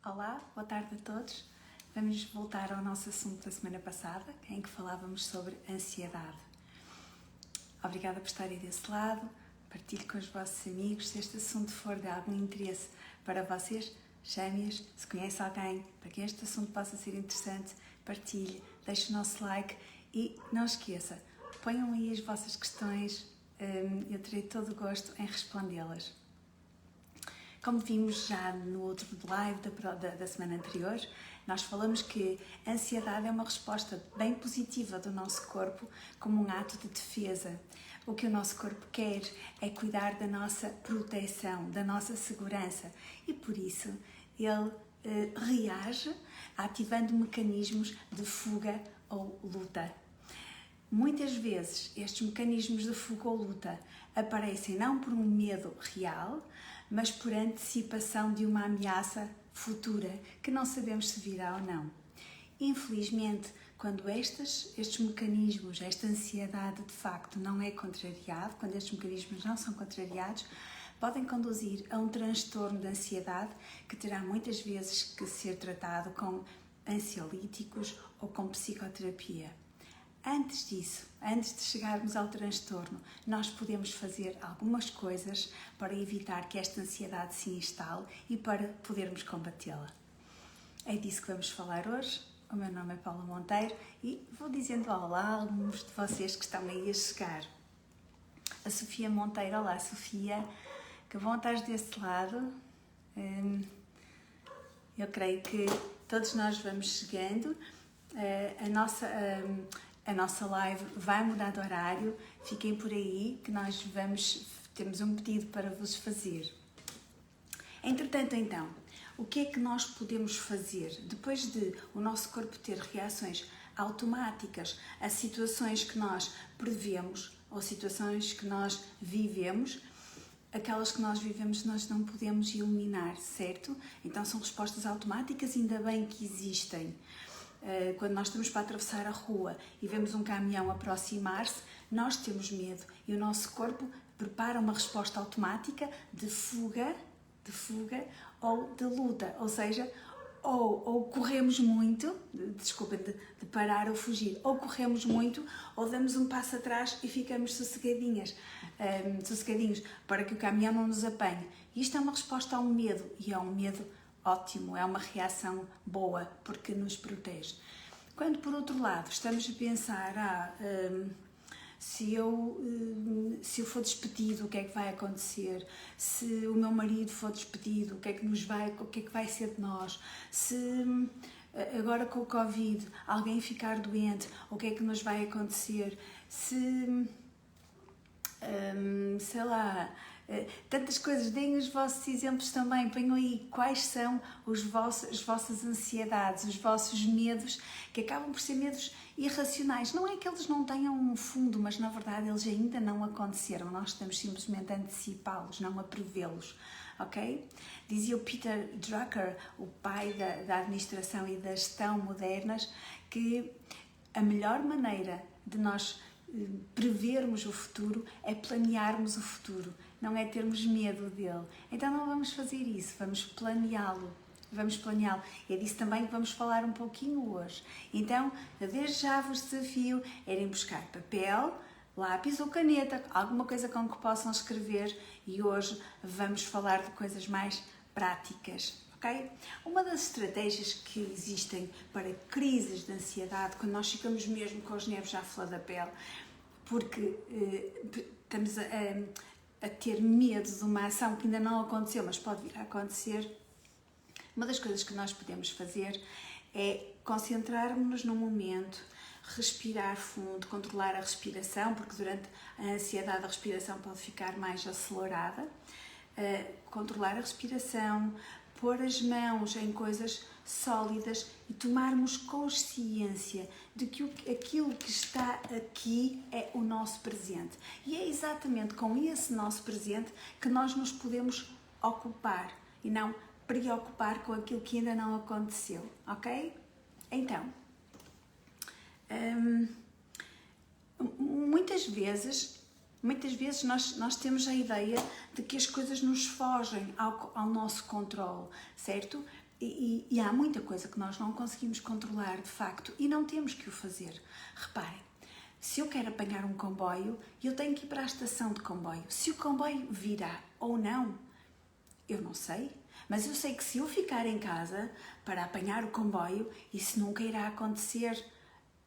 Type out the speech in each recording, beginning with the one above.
Olá, boa tarde a todos. Vamos voltar ao nosso assunto da semana passada, em que falávamos sobre ansiedade. Obrigada por estarem desse lado. Partilhe com os vossos amigos. Se este assunto for de algum interesse para vocês, chame-os. Se conhece alguém para quem este assunto possa ser interessante, partilhe, deixe o nosso like e não esqueça, ponham aí as vossas questões, eu terei todo o gosto em respondê-las. Como vimos já no outro live da semana anterior, nós falamos que a ansiedade é uma resposta bem positiva do nosso corpo como um ato de defesa. O que o nosso corpo quer é cuidar da nossa proteção, da nossa segurança e por isso ele reage ativando mecanismos de fuga ou luta. Muitas vezes estes mecanismos de fuga ou luta aparecem não por um medo real, mas por antecipação de uma ameaça futura que não sabemos se virá ou não. Infelizmente, quando estes mecanismos, esta ansiedade de facto não é contrariado, quando estes mecanismos não são contrariados, podem conduzir a um transtorno de ansiedade que terá muitas vezes que ser tratado com ansiolíticos ou com psicoterapia. Antes disso, antes de chegarmos ao transtorno, nós podemos fazer algumas coisas para evitar que esta ansiedade se instale e para podermos combatê-la. É disso que vamos falar hoje. O meu nome é Paula Monteiro e vou dizendo olá a alguns de vocês que estão aí a chegar. A Sofia Monteiro, olá Sofia, que bom estar desse lado. Eu creio que todos nós vamos chegando. A nossa live vai mudar de horário, fiquem por aí que nós temos um pedido para vos fazer. Entretanto, então, o que é que nós podemos fazer depois de o nosso corpo ter reações automáticas a situações que nós prevemos ou situações que nós vivemos? Aquelas que nós vivemos nós não podemos eliminar, certo? Então são respostas automáticas, ainda bem que existem. Quando nós estamos para atravessar a rua e vemos um caminhão aproximar-se, nós temos medo e o nosso corpo prepara uma resposta automática de fuga ou de luta, ou seja, ou corremos muito, de parar ou fugir, ou corremos muito, ou damos um passo atrás e ficamos sossegadinhos para que o caminhão não nos apanhe. Isto é uma resposta ao medo e é um medo ótimo, é uma reação boa porque nos protege. Quando por outro lado estamos a pensar, se eu for despedido, o que é que vai acontecer? Se o meu marido for despedido, o que é que vai ser de nós? Se agora com o Covid alguém ficar doente, o que é que nos vai acontecer? Se sei lá, tantas coisas, deem os vossos exemplos também, ponham aí quais são as vossas ansiedades, os vossos medos, que acabam por ser medos irracionais. Não é que eles não tenham um fundo, mas na verdade eles ainda não aconteceram, nós estamos simplesmente a antecipá-los, não a prevê-los, ok? Dizia o Peter Drucker, o pai da administração e da gestão modernas, que a melhor maneira de nós prevermos o futuro é planearmos o futuro, não é termos medo dele. Então não vamos fazer isso, vamos planeá-lo. É disso também que vamos falar um pouquinho hoje. Então, desde já vos desafio a irem buscar papel, lápis ou caneta, alguma coisa com que possam escrever, e hoje vamos falar de coisas mais práticas. Okay? Uma das estratégias que existem para crises de ansiedade, quando nós ficamos mesmo com os nervos à flor da pele, porque estamos a ter medo de uma ação que ainda não aconteceu, mas pode vir a acontecer, uma das coisas que nós podemos fazer é concentrarmos-nos no momento, respirar fundo, controlar a respiração, porque durante a ansiedade a respiração pode ficar mais acelerada, controlar a respiração, pôr as mãos em coisas sólidas e tomarmos consciência de que aquilo que está aqui é o nosso presente. E é exatamente com esse nosso presente que nós nos podemos ocupar e não preocupar com aquilo que ainda não aconteceu, ok? Então, muitas vezes nós temos a ideia de que as coisas nos fogem ao nosso controle, certo? E há muita coisa que nós não conseguimos controlar de facto e não temos que o fazer. Reparem, se eu quero apanhar um comboio, eu tenho que ir para a estação de comboio. Se o comboio virá ou não, eu não sei. Mas eu sei que se eu ficar em casa para apanhar o comboio, isso nunca irá acontecer,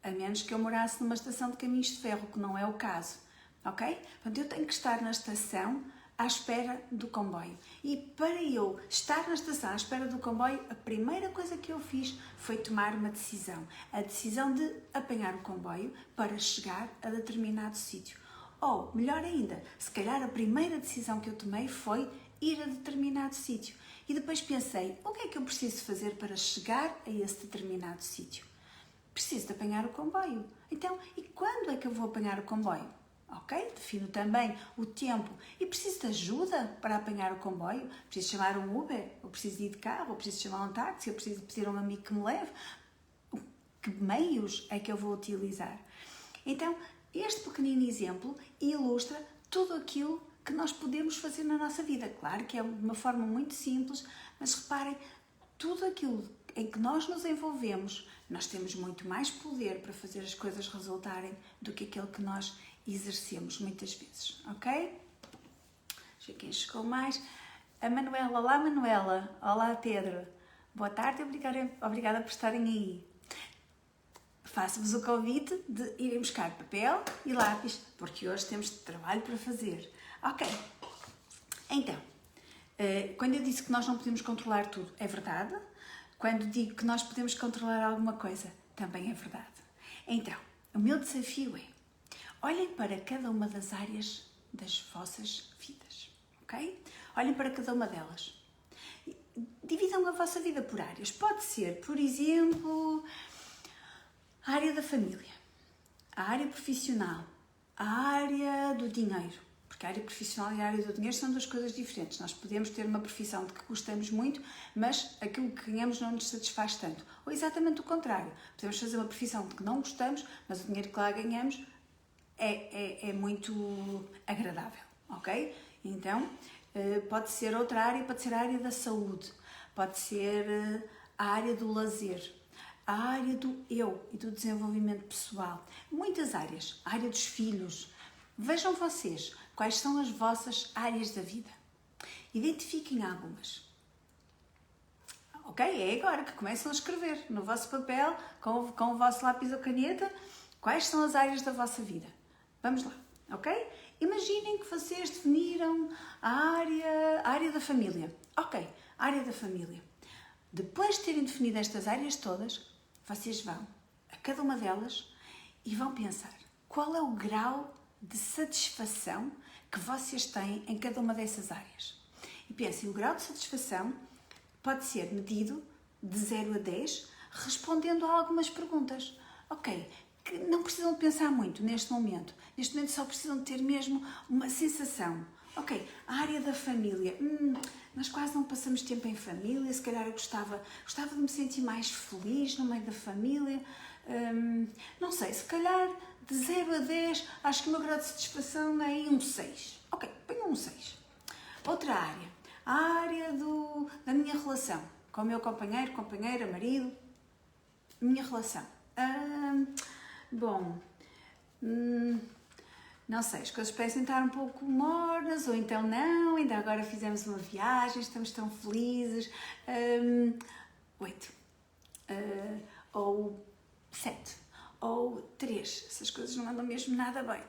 a menos que eu morasse numa estação de caminhos de ferro, que não é o caso. Ok? Portanto, eu tenho que estar na estação à espera do comboio. E para eu estar na estação à espera do comboio, a primeira coisa que eu fiz foi tomar uma decisão. A decisão de apanhar o comboio para chegar a determinado sítio. Ou, melhor ainda, se calhar a primeira decisão que eu tomei foi ir a determinado sítio. E depois pensei, o que é que eu preciso fazer para chegar a esse determinado sítio? Preciso de apanhar o comboio. Então, e quando é que eu vou apanhar o comboio? Ok? Defino também o tempo. E preciso de ajuda para apanhar o comboio? Preciso chamar um Uber? Ou preciso ir de carro? Ou preciso chamar um táxi? Ou preciso pedir a um amigo que me leve? Que meios é que eu vou utilizar? Então, este pequenino exemplo ilustra tudo aquilo que nós podemos fazer na nossa vida. Claro que é de uma forma muito simples, mas reparem, tudo aquilo em que nós nos envolvemos, nós temos muito mais poder para fazer as coisas resultarem do que aquele que nós exercemos muitas vezes, ok? Deixa eu ver quem chegou mais. A Manuela. Olá, Manuela. Olá, Pedro. Boa tarde e obrigada por estarem aí. Faço-vos o convite de irem buscar papel e lápis, porque hoje temos trabalho para fazer. Ok. Então, quando eu disse que nós não podemos controlar tudo, é verdade. Quando digo que nós podemos controlar alguma coisa, também é verdade. Então, o meu desafio é: olhem para cada uma das áreas das vossas vidas, ok? Olhem para cada uma delas. Dividam a vossa vida por áreas. Pode ser, por exemplo, a área da família, a área profissional, a área do dinheiro. Porque a área profissional e a área do dinheiro são duas coisas diferentes. Nós podemos ter uma profissão de que gostamos muito, mas aquilo que ganhamos não nos satisfaz tanto. Ou exatamente o contrário. Podemos fazer uma profissão de que não gostamos, mas o dinheiro que lá ganhamos é muito agradável, ok? Então, pode ser outra área, pode ser a área da saúde, pode ser a área do lazer, a área do eu e do desenvolvimento pessoal. Muitas áreas, a área dos filhos. Vejam vocês quais são as vossas áreas da vida. Identifiquem algumas. Ok? É agora que começam a escrever no vosso papel, com o vosso lápis ou caneta, quais são as áreas da vossa vida. Vamos lá, ok? Imaginem que vocês definiram a área da família. Ok, a área da família. Depois de terem definido estas áreas todas, vocês vão a cada uma delas e vão pensar qual é o grau de satisfação que vocês têm em cada uma dessas áreas. E pensem, o grau de satisfação pode ser medido de 0 a 10, respondendo a algumas perguntas. Ok, que não precisam de pensar muito neste momento. Neste momento só precisam de ter mesmo uma sensação. Ok, a área da família. Nós quase não passamos tempo em família, se calhar eu gostava de me sentir mais feliz no meio da família. Não sei, se calhar de 0 a 10, acho que o meu grau de satisfação é em um 6. Ok, ponho um 6. Outra área, a área da minha relação com o meu companheiro, companheira, marido. Minha relação. Não sei, as coisas parecem estar um pouco mornas, ou então não, ainda agora fizemos uma viagem, estamos tão felizes. 8. Ou 7. Ou 3. Essas coisas não andam mesmo nada bem.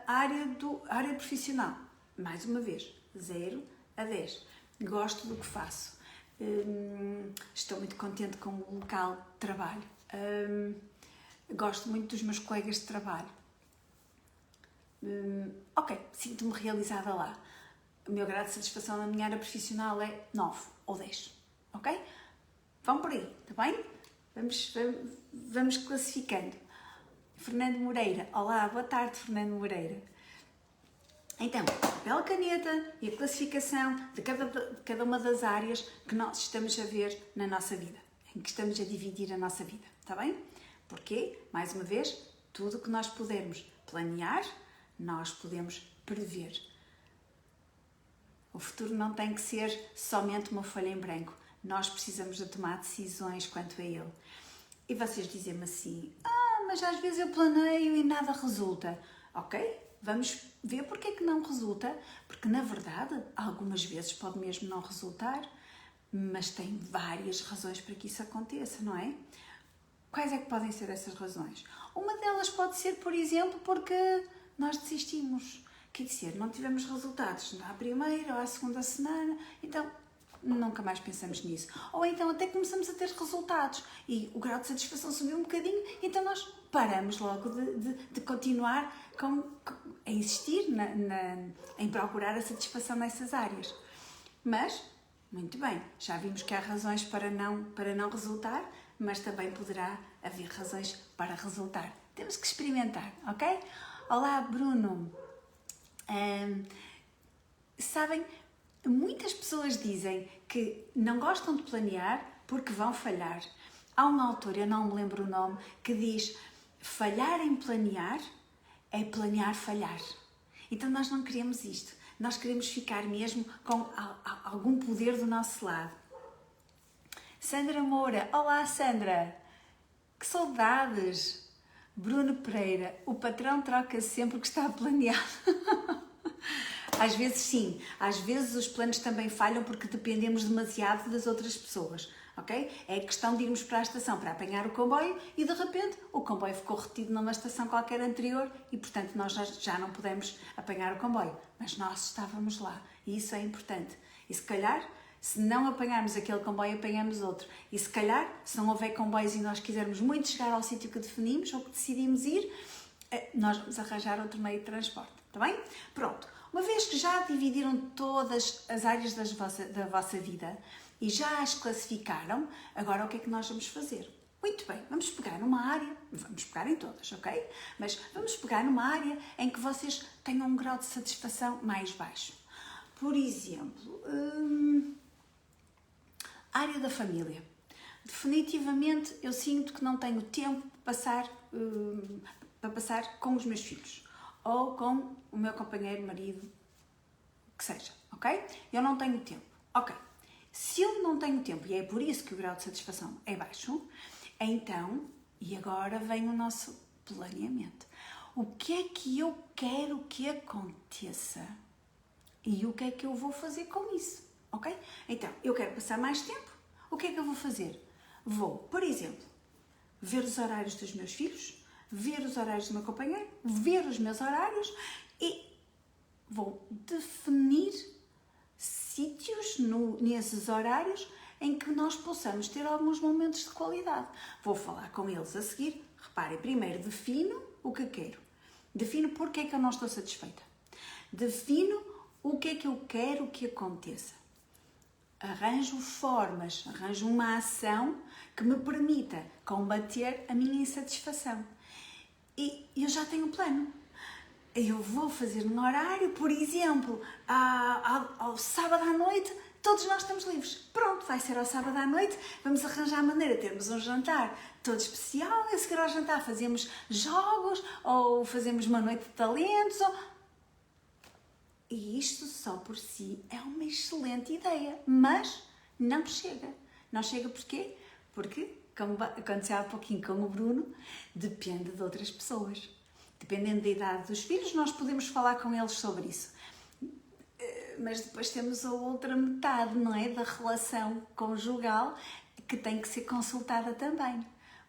A área profissional, mais uma vez, 0 a 10. Gosto do que faço. Estou muito contente com o local de trabalho. Gosto muito dos meus colegas de trabalho. Ok, sinto-me realizada lá. O meu grau de satisfação na minha área profissional é 9 ou 10. Ok? Vão por aí, está bem? Vamos classificando. Fernando Moreira. Olá, boa tarde, Fernando Moreira. Então, papel, caneta e a classificação de cada uma das áreas que nós estamos a ver na nossa vida, em que estamos a dividir a nossa vida, está bem? Porque, mais uma vez, tudo o que nós pudermos planear, nós podemos prever. O futuro não tem que ser somente uma folha em branco. nós precisamos de tomar decisões quanto a ele. E vocês dizem-me assim, mas às vezes eu planeio e nada resulta. Ok, vamos ver porque é que não resulta, porque na verdade algumas vezes pode mesmo não resultar, mas tem várias razões para que isso aconteça, não é? Quais é que podem ser essas razões? Uma delas pode ser, por exemplo, porque nós desistimos. Quer dizer, não tivemos resultados à primeira ou à segunda semana, então nunca mais pensamos nisso. Ou então até começamos a ter resultados e o grau de satisfação subiu um bocadinho, então nós paramos logo de continuar a insistir em procurar a satisfação nessas áreas. Mas, muito bem, já vimos que há razões para não resultar, mas também poderá haver razões para resultar. Temos que experimentar, ok? Olá, Bruno. Sabem, muitas pessoas dizem que não gostam de planear porque vão falhar. Há um autor, eu não me lembro o nome, que diz: falhar em planear é planear falhar. Então nós não queremos isto. Nós queremos ficar mesmo com algum poder do nosso lado. Sandra Moura. Olá, Sandra. Que saudades. Bruno Pereira. O patrão troca sempre o que está planeado. Às vezes sim. Às vezes os planos também falham porque dependemos demasiado das outras pessoas. Ok? É questão de irmos para a estação para apanhar o comboio e de repente o comboio ficou retido numa estação qualquer anterior e portanto nós já não podemos apanhar o comboio. Mas nós estávamos lá e isso é importante. E se calhar, se não apanharmos aquele comboio, apanhamos outro. E se calhar, se não houver comboios e nós quisermos muito chegar ao sítio que definimos ou que decidimos ir, nós vamos arranjar outro meio de transporte. Está bem? Pronto. Uma vez que já dividiram todas as áreas da vossa vida e já as classificaram, agora o que é que nós vamos fazer? Muito bem, vamos pegar numa área, vamos pegar em todas, ok? Mas vamos pegar numa área em que vocês tenham um grau de satisfação mais baixo. Por exemplo, área da família. Definitivamente eu sinto que não tenho tempo para passar com os meus filhos ou com o meu companheiro, marido, que seja, ok? Eu não tenho tempo. Ok. Se eu não tenho tempo, e é por isso que o grau de satisfação é baixo, então, e agora vem o nosso planeamento. O que é que eu quero que aconteça? E o que é que eu vou fazer com isso? Ok? Então, eu quero passar mais tempo. O que é que eu vou fazer? Vou, por exemplo, ver os horários dos meus filhos, ver os horários do meu companheiro, ver os meus horários e vou definir sítios nesses horários em que nós possamos ter alguns momentos de qualidade. Vou falar com eles a seguir. Reparem, primeiro defino o que quero. Defino porque é que eu não estou satisfeita. Defino o que é que eu quero que aconteça. Arranjo formas, arranjo uma ação que me permita combater a minha insatisfação. E eu já tenho um plano. Eu vou fazer um horário, por exemplo, ao sábado à noite, todos nós estamos livres. Pronto, vai ser ao sábado à noite, vamos arranjar a maneira de termos um jantar todo especial, e a seguir ao jantar fazemos jogos, ou fazemos uma noite de talentos, E isto só por si é uma excelente ideia, mas não chega. Não chega porquê? Porque, como aconteceu há pouquinho com o Bruno, depende de outras pessoas. Dependendo da idade dos filhos, nós podemos falar com eles sobre isso. Mas depois temos a outra metade, não é? Da relação conjugal, que tem que ser consultada também.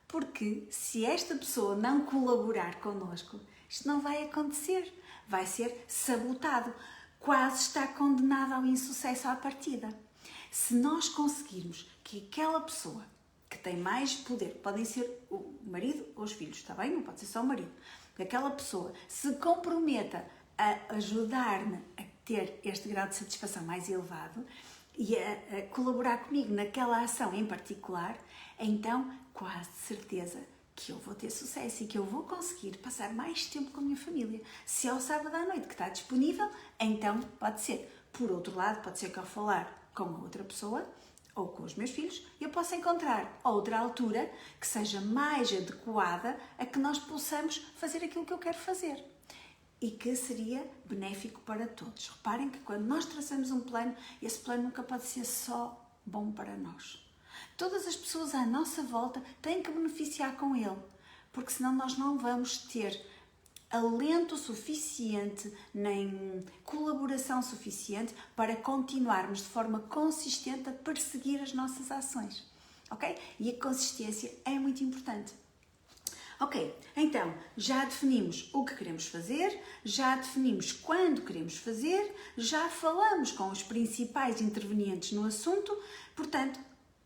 Porque se esta pessoa não colaborar connosco, isto não vai acontecer. Vai ser sabotado. Quase está condenado ao insucesso à partida. Se nós conseguirmos que aquela pessoa que tem mais poder, podem ser o marido ou os filhos, está bem? Não pode ser só o marido. Que aquela pessoa se comprometa a ajudar-me a ter este grau de satisfação mais elevado e a colaborar comigo naquela ação em particular, então quase de certeza que eu vou ter sucesso e que eu vou conseguir passar mais tempo com a minha família. Se é ao sábado à noite que está disponível, então pode ser. Por outro lado, pode ser que ao falar com a outra pessoa ou com os meus filhos, eu possa encontrar outra altura que seja mais adequada a que nós possamos fazer aquilo que eu quero fazer e que seria benéfico para todos. Reparem que quando nós traçamos um plano, esse plano nunca pode ser só bom para nós. Todas as pessoas à nossa volta têm que beneficiar com ele, porque senão nós não vamos ter alento suficiente, nem colaboração suficiente para continuarmos de forma consistente a perseguir as nossas ações, ok? E a consistência é muito importante. Ok, então já definimos o que queremos fazer, já definimos quando queremos fazer, já falamos com os principais intervenientes no assunto, portanto,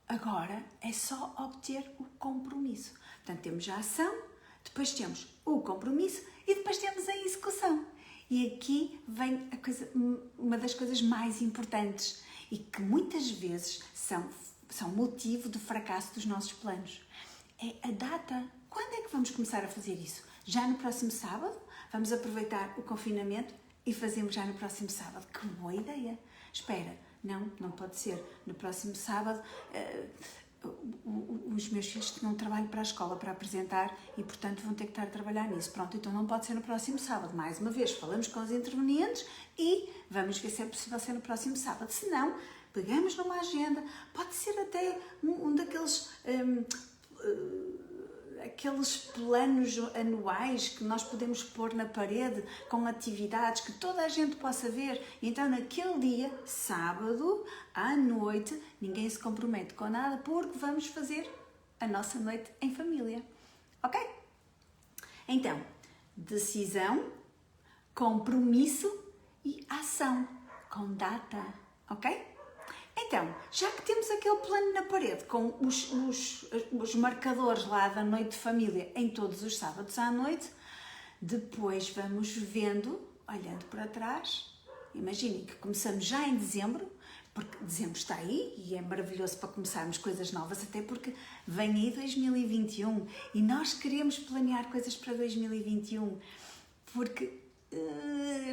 agora é só obter o compromisso. Portanto, temos a ação, depois temos o compromisso e depois temos a execução. E aqui vem uma das coisas mais importantes e que muitas vezes são motivo de fracasso dos nossos planos. É a data. Quando é que vamos começar a fazer isso? Já no próximo sábado? Vamos aproveitar o confinamento e fazemos já no próximo sábado. Que boa ideia! Espera, não pode ser. No próximo sábado, os meus filhos tinham um trabalho para a escola para apresentar e, portanto, vão ter que estar a trabalhar nisso. Pronto, então não pode ser no próximo sábado. Mais uma vez, falamos com os intervenientes e vamos ver se é possível ser no próximo sábado. Se não, pegamos numa agenda. Pode ser até um daqueles... aqueles planos anuais que nós podemos pôr na parede com atividades que toda a gente possa ver. Então, naquele dia, sábado, à noite, ninguém se compromete com nada porque vamos fazer a nossa noite em família. Ok? Então, decisão, compromisso e ação com data. Ok? Então, já que temos aquele plano na parede com os marcadores lá da noite de família em todos os sábados à noite, depois vamos vendo, olhando para trás. Imaginem que começamos já em dezembro, porque dezembro está aí e é maravilhoso para começarmos coisas novas, até porque vem aí 2021 e nós queremos planear coisas para 2021, porque...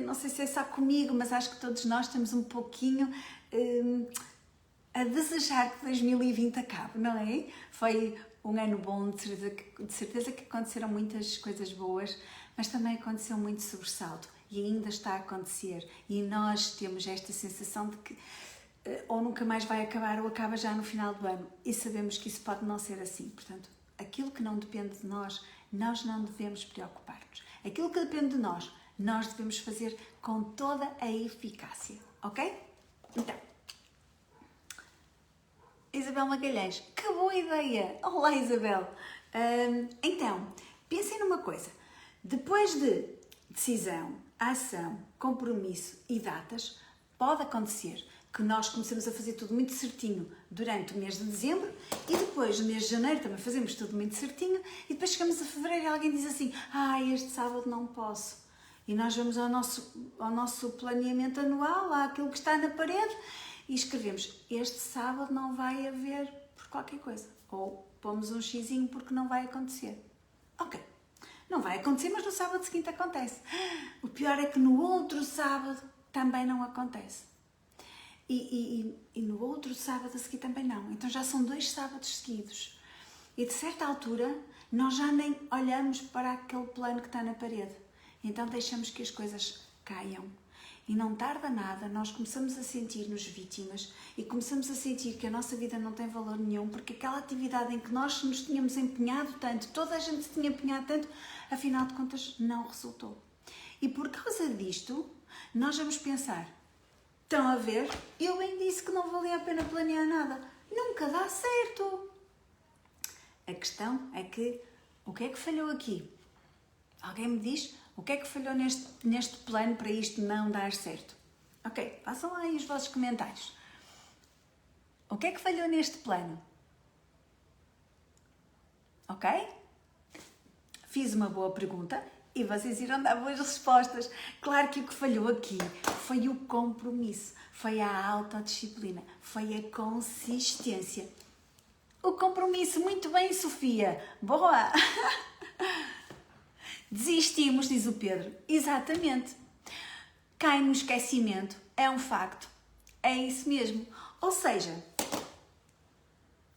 não sei se é só comigo, mas acho que todos nós temos um pouquinho a desejar que 2020 acabe, não é? Foi um ano bom, de certeza que aconteceram muitas coisas boas, mas também aconteceu muito sobressalto e ainda está a acontecer. E nós temos esta sensação de que ou nunca mais vai acabar ou acaba já no final do ano. E sabemos que isso pode não ser assim. Portanto, aquilo que não depende de nós não devemos preocupar-nos. Aquilo que depende de nós devemos fazer com toda a eficácia, ok? Então, Isabel Magalhães, que boa ideia! Olá, Isabel! Então, pensem numa coisa. Depois de decisão, ação, compromisso e datas, pode acontecer que nós comecemos a fazer tudo muito certinho durante o mês de dezembro e depois, no mês de janeiro, também fazemos tudo muito certinho e depois chegamos a fevereiro e alguém diz assim: este sábado não posso. E nós vamos ao nosso planeamento anual, àquilo que está na parede, e escrevemos: este sábado não vai haver por qualquer coisa. Ou pomos um xizinho porque não vai acontecer. Ok, não vai acontecer, mas no sábado seguinte acontece. O pior é que no outro sábado também não acontece. E no outro sábado a seguir também não. Então já são 2 sábados seguidos. E de certa altura nós já nem olhamos para aquele plano que está na parede. Então deixamos que as coisas caiam. E não tarda nada, nós começamos a sentir-nos vítimas e começamos a sentir que a nossa vida não tem valor nenhum, porque aquela atividade em que nós nos tínhamos empenhado tanto, toda a gente se tinha empenhado tanto, afinal de contas não resultou. E por causa disto, nós vamos pensar: estão a ver? Eu bem disse que não valia a pena planear nada. Nunca dá certo. A questão é que, o que é que falhou aqui? Alguém me diz? O que é que falhou neste plano para isto não dar certo? Ok, façam lá aí os vossos comentários. O que é que falhou neste plano? Ok? Fiz uma boa pergunta e vocês irão dar boas respostas. Claro que o que falhou aqui foi o compromisso, foi a autodisciplina, foi a consistência. O compromisso, muito bem, Sofia. Boa! Desistimos, diz o Pedro. Exatamente. Cai no esquecimento. É um facto. É isso mesmo. Ou seja,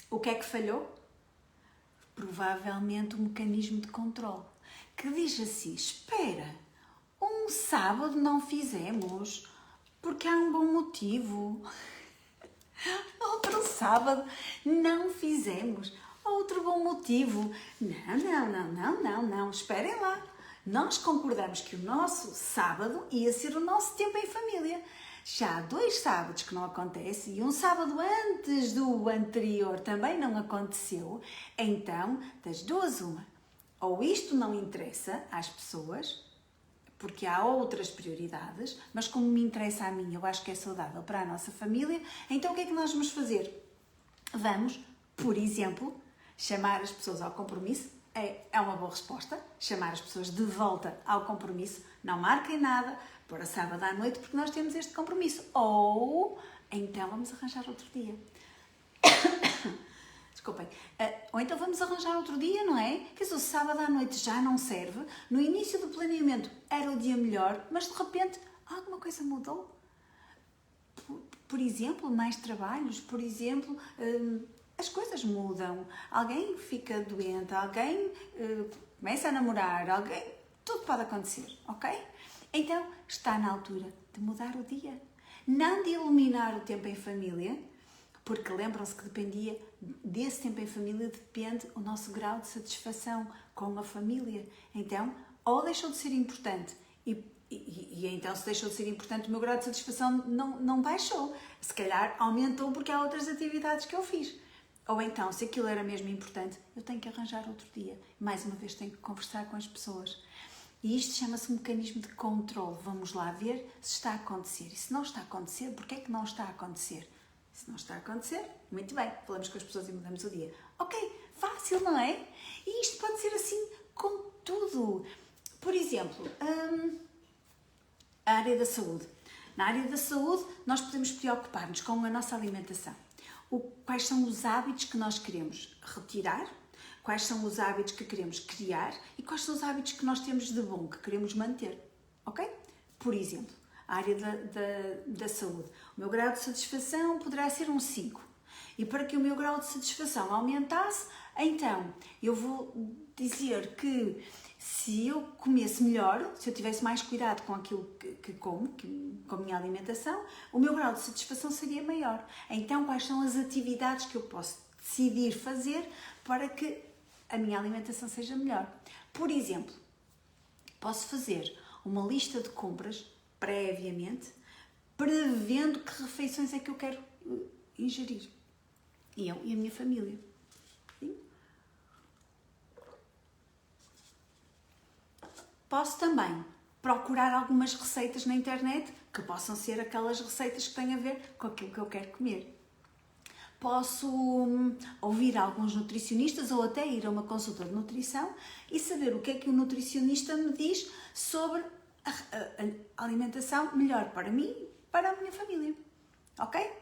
o que é que falhou? Provavelmente o mecanismo de controle. Que diz assim: espera, um sábado não fizemos porque há um bom motivo. Ok, outro sábado não fizemos. Outro bom motivo. Não, esperem lá. Nós concordamos que o nosso sábado ia ser o nosso tempo em família. Já há 2 sábados que não acontece e um sábado antes do anterior também não aconteceu. Então, das duas uma. Ou isto não interessa às pessoas, porque há outras prioridades, mas como me interessa a mim, eu acho que é saudável para a nossa família, então o que é que nós vamos fazer? Vamos, por exemplo, chamar as pessoas ao compromisso. É uma boa resposta. Chamar as pessoas de volta ao compromisso. Não marquem nada para sábado à noite porque nós temos este compromisso. Ou então vamos arranjar outro dia. Desculpem. Ou então vamos arranjar outro dia, não é? Quer dizer, o sábado à noite já não serve. No início do planeamento era o dia melhor, mas de repente alguma coisa mudou. Por exemplo, mais trabalhos, por exemplo... As coisas mudam, alguém fica doente, alguém começa a namorar, tudo pode acontecer, ok? Então está na altura de mudar o dia, não de eliminar o tempo em família, porque lembram-se que dependia desse tempo em família, depende o nosso grau de satisfação com a família. Então, ou deixou de ser importante e então se deixou de ser importante o meu grau de satisfação não baixou, se calhar aumentou porque há outras atividades que eu fiz. Ou então, se aquilo era mesmo importante, eu tenho que arranjar outro dia. Mais uma vez, tenho que conversar com as pessoas. E isto chama-se um mecanismo de controle. Vamos lá ver se está a acontecer. E se não está a acontecer, porquê é que não está a acontecer? Se não está a acontecer, muito bem, falamos com as pessoas e mudamos o dia. Ok, fácil, não é? E isto pode ser assim com tudo. Por exemplo, a área da saúde. Na área da saúde, nós podemos preocupar-nos com a nossa alimentação. Quais são os hábitos que nós queremos retirar, quais são os hábitos que queremos criar e quais são os hábitos que nós temos de bom, que queremos manter, ok? Por exemplo, a área da saúde. O meu grau de satisfação poderá ser um 5. E para que o meu grau de satisfação aumentasse, então eu vou dizer que se eu comesse melhor, se eu tivesse mais cuidado com aquilo que como, com a minha alimentação, o meu grau de satisfação seria maior. Então, quais são as atividades que eu posso decidir fazer para que a minha alimentação seja melhor? Por exemplo, posso fazer uma lista de compras previamente, prevendo que refeições é que eu quero ingerir. Eu e a minha família. Sim? Posso também procurar algumas receitas na internet que possam ser aquelas receitas que têm a ver com aquilo que eu quero comer. Posso ouvir alguns nutricionistas ou até ir a uma consulta de nutrição e saber o que é que o nutricionista me diz sobre a alimentação melhor para mim e para a minha família. Ok?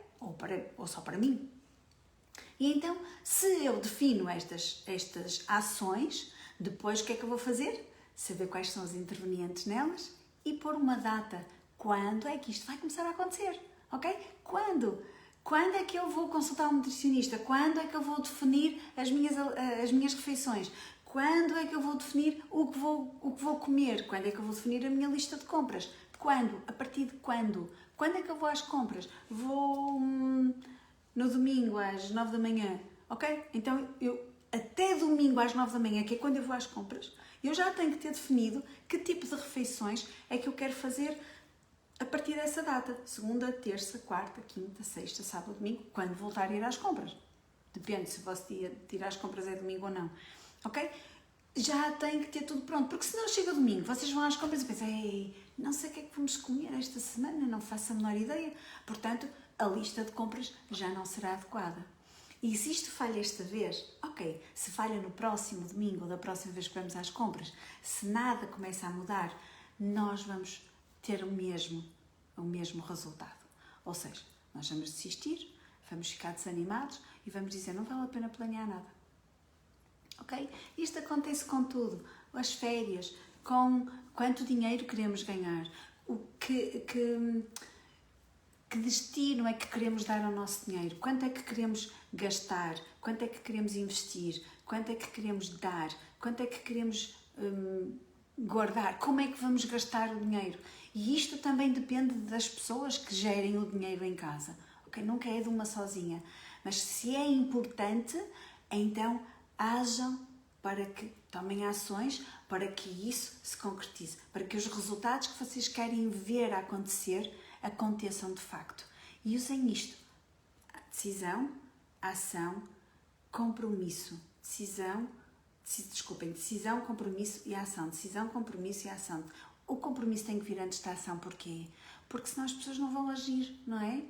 Ou só para mim. E então, se eu defino estas ações, depois o que é que eu vou fazer? Saber quais são os intervenientes nelas e pôr uma data. Quando é que isto vai começar a acontecer? Ok? Quando? Quando é que eu vou consultar um nutricionista? Quando é que eu vou definir as minhas refeições? Quando é que eu vou definir o que vou comer? Quando é que eu vou definir a minha lista de compras? Quando? A partir de quando? Quando é que eu vou às compras? Vou no domingo às 9 da manhã, ok? Então, até domingo às 9 da manhã, que é quando eu vou às compras, eu já tenho que ter definido que tipo de refeições é que eu quero fazer a partir dessa data. Segunda, terça, quarta, quinta, sexta, sábado, domingo, quando voltar a ir às compras. Depende se o vosso dia de ir às compras é domingo ou não, ok? Já tenho que ter tudo pronto, porque senão chega domingo, vocês vão às compras e pensam, ei, não sei o que é que vamos comer esta semana, não faço a menor ideia. Portanto, a lista de compras já não será adequada. E se isto falha esta vez, ok, se falha no próximo domingo ou da próxima vez que vamos às compras, se nada começa a mudar, nós vamos ter o mesmo resultado. Ou seja, nós vamos desistir, vamos ficar desanimados e vamos dizer, não vale a pena planear nada. Ok? Isto acontece com tudo. As férias, com quanto dinheiro queremos ganhar, que destino é que queremos dar ao nosso dinheiro, quanto é que queremos gastar, quanto é que queremos investir, quanto é que queremos dar, quanto é que queremos guardar, como é que vamos gastar o dinheiro. E isto também depende das pessoas que gerem o dinheiro em casa. Okay? Nunca é de uma sozinha. Mas se é importante, então hajam para que tomem ações para que isso se concretize, para que os resultados que vocês querem ver acontecer, aconteçam de facto. E usem isto: decisão, ação, compromisso. Decisão, compromisso e ação. Decisão, compromisso e ação. O compromisso tem que vir antes da ação. Porquê? Porque senão as pessoas não vão agir, não é?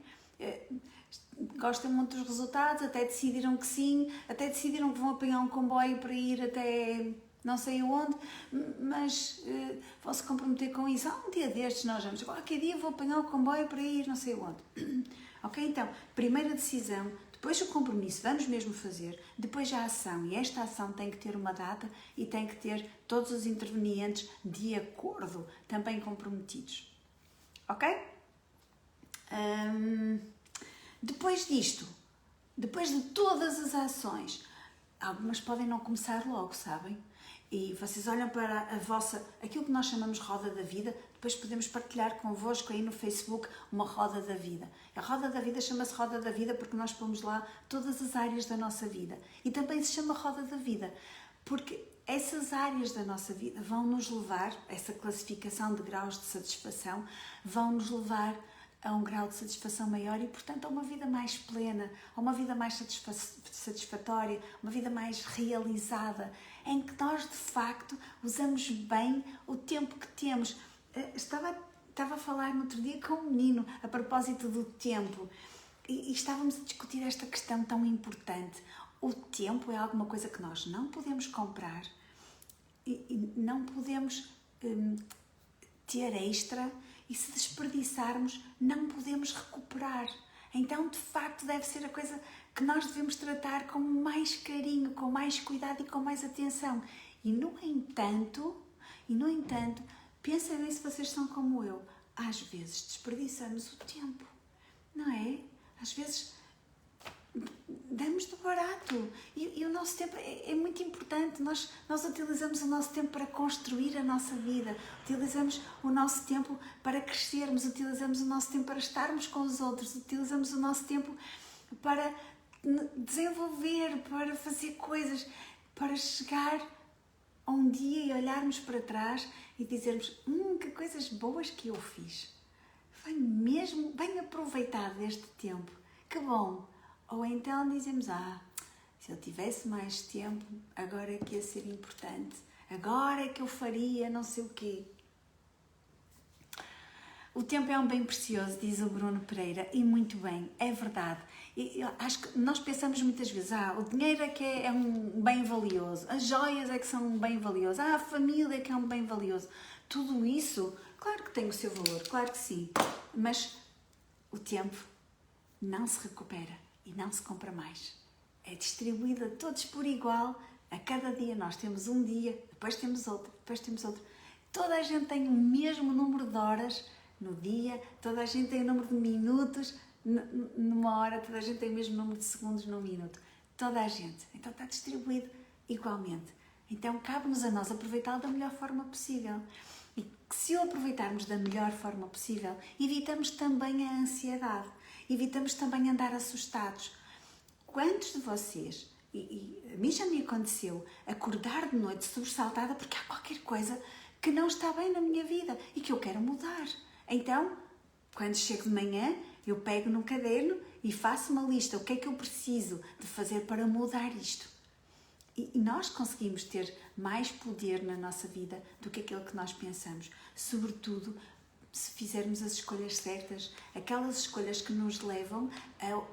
Gostam muito dos resultados, até decidiram que sim, até decidiram que vão apanhar um comboio para ir até não sei aonde, mas vão se comprometer com isso. Um dia destes nós vamos, qualquer dia vou apanhar o comboio para ir não sei aonde. Ok? Então, primeiro a decisão, depois o compromisso, vamos mesmo fazer, depois a ação, e esta ação tem que ter uma data e tem que ter todos os intervenientes de acordo, também comprometidos. Ok? Depois disto, depois de todas as ações, algumas podem não começar logo, sabem? E vocês olham para aquilo que nós chamamos roda da vida, depois podemos partilhar convosco aí no Facebook uma roda da vida. A roda da vida chama-se roda da vida porque nós pomos lá todas as áreas da nossa vida. E também se chama roda da vida porque essas áreas da nossa vida vão nos levar, essa classificação de graus de satisfação, vão nos levar a um grau de satisfação maior e, portanto, a uma vida mais plena, a uma vida mais satisfatória, uma vida mais realizada, em que nós, de facto, usamos bem o tempo que temos. Estava a falar no outro dia com um menino a propósito do tempo e estávamos a discutir esta questão tão importante. O tempo é alguma coisa que nós não podemos comprar e não podemos ter extra, e se desperdiçarmos não podemos recuperar. Então, de facto, deve ser a coisa que nós devemos tratar com mais carinho, com mais cuidado e com mais atenção. E no entanto, pensem bem se vocês são como eu. Às vezes desperdiçamos o tempo, não é? Às vezes damos de barato e o nosso tempo é muito importante. Nós utilizamos o nosso tempo para construir a nossa vida, utilizamos o nosso tempo para crescermos, utilizamos o nosso tempo para estarmos com os outros, utilizamos o nosso tempo para desenvolver, para fazer coisas, para chegar a um dia e olharmos para trás e dizermos: que coisas boas que eu fiz, foi mesmo bem aproveitado este tempo, que bom. Ou então dizemos: se eu tivesse mais tempo, agora é que ia ser importante, agora é que eu faria não sei o quê. O tempo é um bem precioso, diz o Bruno Pereira, e muito bem, é verdade. Eu acho que nós pensamos muitas vezes: o dinheiro é que é um bem valioso, as joias é que são um bem valioso, a família é que é um bem valioso. Tudo isso, claro que tem o seu valor, claro que sim, mas o tempo não se recupera. E não se compra mais. É distribuído a todos por igual. A cada dia nós temos um dia, depois temos outro, depois temos outro. Toda a gente tem o mesmo número de horas no dia, toda a gente tem o número de minutos numa hora, toda a gente tem o mesmo número de segundos num minuto. Toda a gente. Então está distribuído igualmente. Então cabe-nos a nós aproveitá-lo da melhor forma possível. E se o aproveitarmos da melhor forma possível, evitamos também a ansiedade. Evitamos também andar assustados. Quantos de vocês, e a mim já me aconteceu, acordar de noite sobressaltada porque há qualquer coisa que não está bem na minha vida e que eu quero mudar. Então, quando chego de manhã, eu pego no caderno e faço uma lista. O que é que eu preciso de fazer para mudar isto? E nós conseguimos ter mais poder na nossa vida do que aquilo que nós pensamos. Sobretudo, se fizermos as escolhas certas, aquelas escolhas que nos levam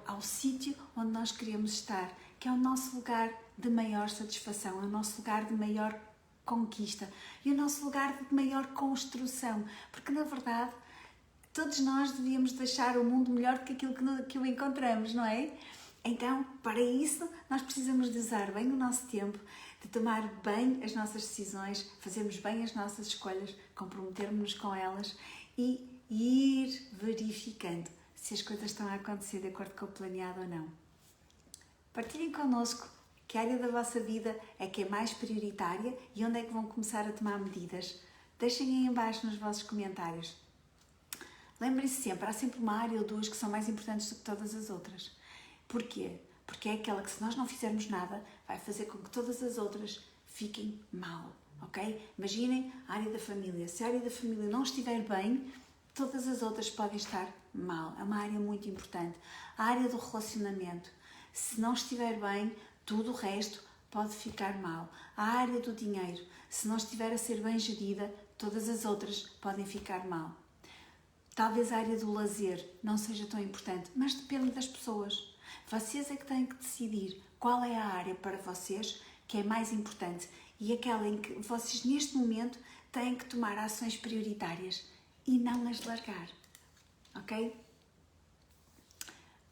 ao sítio onde nós queremos estar, que é o nosso lugar de maior satisfação, é o nosso lugar de maior conquista e o nosso lugar de maior construção, porque na verdade todos nós devíamos deixar o mundo melhor do que aquilo que o encontramos, não é? Então, para isso, nós precisamos de usar bem o nosso tempo, de tomar bem as nossas decisões, fazermos bem as nossas escolhas, comprometermos-nos com elas e ir verificando se as coisas estão a acontecer de acordo com o planeado ou não. Partilhem connosco que área da vossa vida é que é mais prioritária e onde é que vão começar a tomar medidas. Deixem aí em baixo nos vossos comentários. Lembrem-se sempre, há sempre uma área ou duas que são mais importantes do que todas as outras. Porquê? porque é aquela que, se nós não fizermos nada, vai fazer com que todas as outras fiquem mal, ok? Imaginem a área da família. Se a área da família não estiver bem, todas as outras podem estar mal. É uma área muito importante. A área do relacionamento. Se não estiver bem, tudo o resto pode ficar mal. A área do dinheiro. Se não estiver a ser bem gerida, todas as outras podem ficar mal. Talvez a área do lazer não seja tão importante, mas depende das pessoas. Vocês é que têm que decidir qual é a área para vocês que é mais importante e aquela em que vocês neste momento têm que tomar ações prioritárias e não as largar, ok?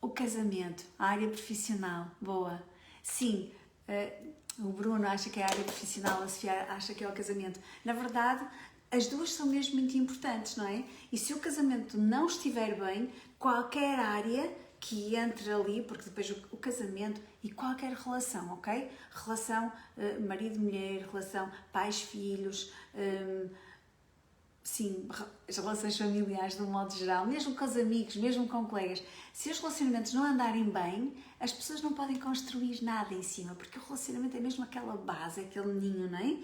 O casamento, a área profissional, boa. Sim, o Bruno acha que é a área profissional, a Sofia acha que é o casamento. Na verdade, as duas são mesmo muito importantes, não é? E se o casamento não estiver bem, qualquer área que entre ali, porque depois o casamento e qualquer relação, ok? Relação marido-mulher, relação pais-filhos, sim, as relações familiares de um modo geral, mesmo com os amigos, mesmo com colegas, se os relacionamentos não andarem bem, as pessoas não podem construir nada em cima, porque o relacionamento é mesmo aquela base, aquele ninho, não é?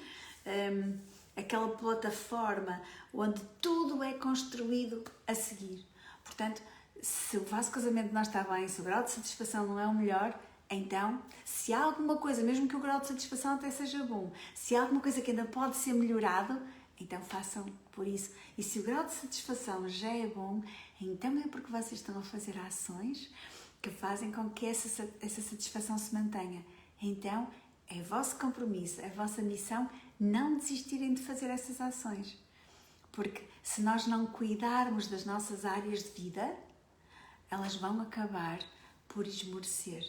Aquela plataforma onde tudo é construído a seguir. Portanto, se o vosso casamento não está bem, se o grau de satisfação não é o melhor, então, se há alguma coisa, mesmo que o grau de satisfação até seja bom, se há alguma coisa que ainda pode ser melhorado, então façam por isso. E se o grau de satisfação já é bom, então é porque vocês estão a fazer ações que fazem com que essa satisfação se mantenha. Então, é vosso compromisso, é vossa missão não desistirem de fazer essas ações. Porque se nós não cuidarmos das nossas áreas de vida, elas vão acabar por esmorecer,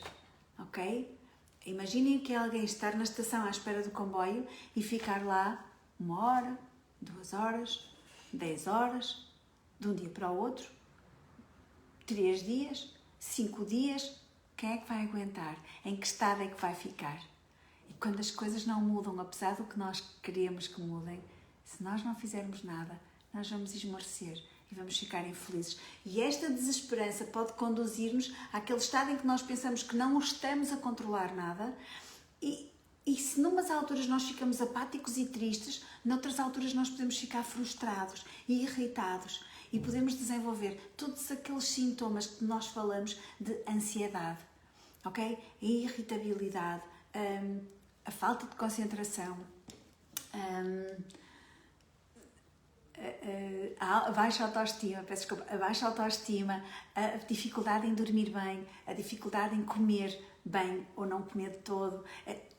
ok? Imaginem que alguém estar na estação à espera do comboio e ficar lá 1 hora, 2 horas, 10 horas, de um dia para o outro, 3 dias, 5 dias, quem é que vai aguentar? Em que estado é que vai ficar? E quando as coisas não mudam, apesar do que nós queremos que mudem, se nós não fizermos nada, nós vamos esmorecer e vamos ficar infelizes. E esta desesperança pode conduzir-nos àquele estado em que nós pensamos que não estamos a controlar nada e se numas alturas nós ficamos apáticos e tristes, noutras alturas nós podemos ficar frustrados e irritados e podemos desenvolver todos aqueles sintomas que nós falamos de ansiedade, ok? A irritabilidade, a falta de concentração, a baixa autoestima, a baixa autoestima, a dificuldade em dormir bem, a dificuldade em comer bem ou não comer de todo,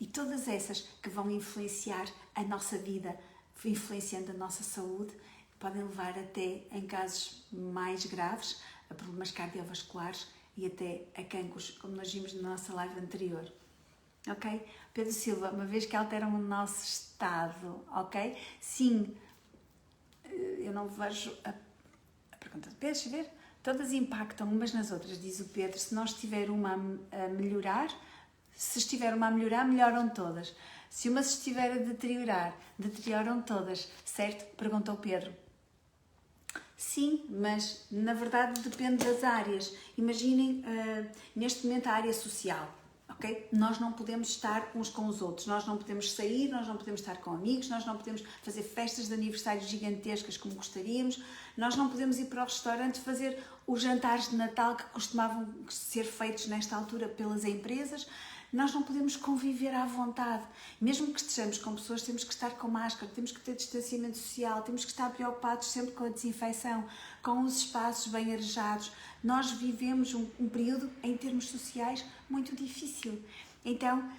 e todas essas que vão influenciar a nossa vida, influenciando a nossa saúde, podem levar até, em casos mais graves, a problemas cardiovasculares e até a cancros, como nós vimos na nossa live anterior. Ok? Pedro Silva, uma vez que alteram o nosso estado, ok? Sim, eu não vejo a pergunta de Pedro, deixa eu ver. Todas impactam umas nas outras, diz o Pedro. Se não estiver uma a melhorar, se estiver uma a melhorar, melhoram todas. Se uma se estiver a deteriorar, deterioram todas, certo? Pergunta o Pedro. Sim, mas na verdade depende das áreas. Imaginem neste momento a área social. Okay? Nós não podemos estar uns com os outros, nós não podemos sair, nós não podemos estar com amigos, nós não podemos fazer festas de aniversário gigantescas como gostaríamos, nós não podemos ir para o restaurante fazer os jantares de Natal que costumavam ser feitos nesta altura pelas empresas, nós não podemos conviver à vontade. Mesmo que estejamos com pessoas, temos que estar com máscara, temos que ter distanciamento social, temos que estar preocupados sempre com a desinfecção, com os espaços bem arejados. Nós vivemos um período, em termos sociais, muito difícil. Então,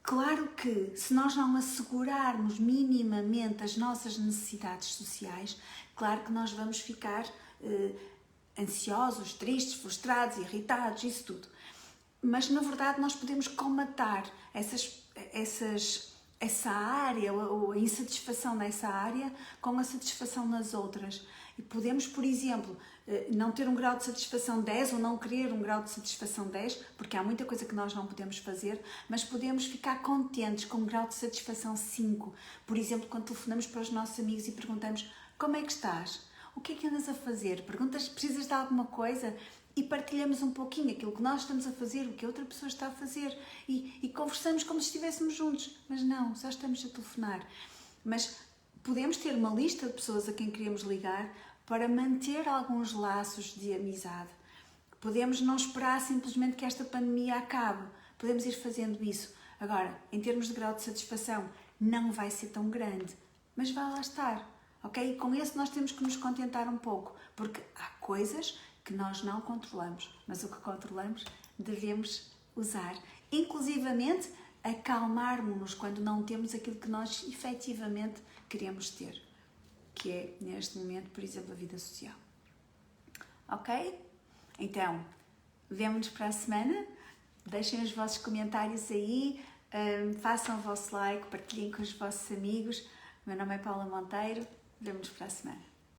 claro que se nós não assegurarmos minimamente as nossas necessidades sociais, claro que nós vamos ficar ansiosos, tristes, frustrados, irritados, isso tudo. Mas, na verdade, nós podemos comatar essa área, ou a insatisfação nessa área, com a satisfação nas outras. E podemos, por exemplo, não ter um grau de satisfação 10 ou não querer um grau de satisfação 10, porque há muita coisa que nós não podemos fazer, mas podemos ficar contentes com um grau de satisfação 5. Por exemplo, quando telefonamos para os nossos amigos e perguntamos: como é que estás? O que é que andas a fazer? Perguntas: precisas de alguma coisa? e partilhamos um pouquinho aquilo que nós estamos a fazer, o que a outra pessoa está a fazer e conversamos como se estivéssemos juntos, mas não, só estamos a telefonar. Mas podemos ter uma lista de pessoas a quem queremos ligar para manter alguns laços de amizade. Podemos não esperar simplesmente que esta pandemia acabe, podemos ir fazendo isso. Agora, em termos de grau de satisfação, não vai ser tão grande, mas vai lá estar, ok? E com esse nós temos que nos contentar um pouco, porque há coisas que nós não controlamos, mas o que controlamos devemos usar, inclusivamente acalmarmos-nos quando não temos aquilo que nós efetivamente queremos ter, que é, neste momento, por exemplo, a vida social. Ok? Então, vemo-nos para a semana, deixem os vossos comentários aí, façam o vosso like, partilhem com os vossos amigos. O meu nome é Paula Monteiro, vemo-nos para a semana.